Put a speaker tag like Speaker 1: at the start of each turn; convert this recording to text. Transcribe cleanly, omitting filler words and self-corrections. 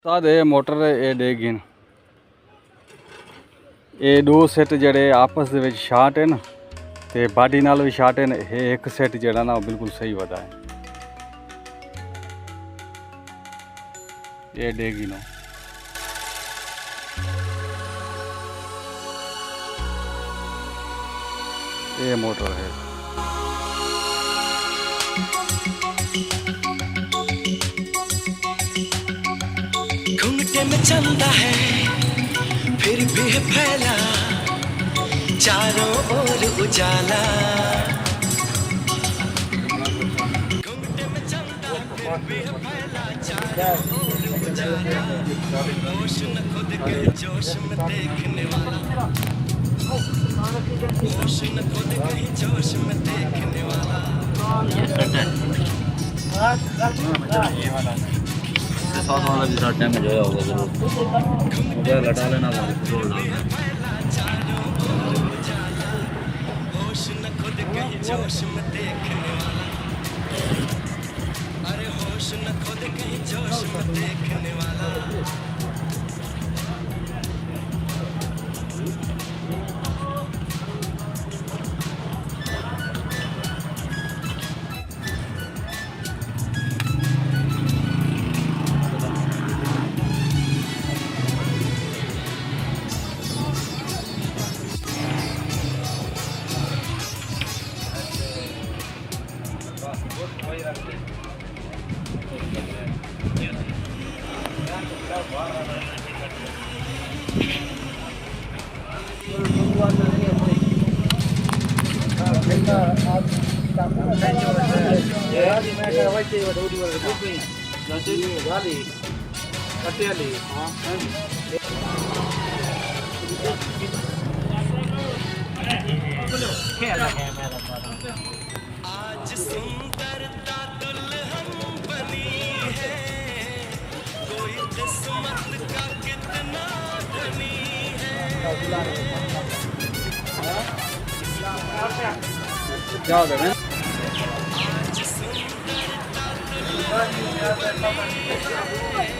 Speaker 1: उस्ताद ये मोटर ये डेगिन ये दो सेट जड़े आपस दे विच शार्ट है ना ते बाडी नाल भी शार्ट है ना ये एक सेट जड़ा ना बिल्कुल सही वधा है ये डेगिन ये मोटर है।
Speaker 2: घूंघटे में चंदा है फिर भी है फैला चारों ओर उजाला। घूंघटे में चंदा फिर भी है फैला चारों ओर उजाला। होश न खुद के जोश में देखने वाला। होश न खुद के जोश में देखने वाला।
Speaker 3: साथ वाला भी साथ डैमेज होया होगा जरूर मुझे लटा लेना पेट्रोल डाल
Speaker 2: होश न खुद के जोश में देखने वाला। अरे होश न खुद के जोश में देखने वाला। आज सुंदरता दुल्हन बनी है कोई किस्मत का कितना धनी है।
Speaker 1: जाओ दे
Speaker 2: आज सुंदरता दुल्हन बनी है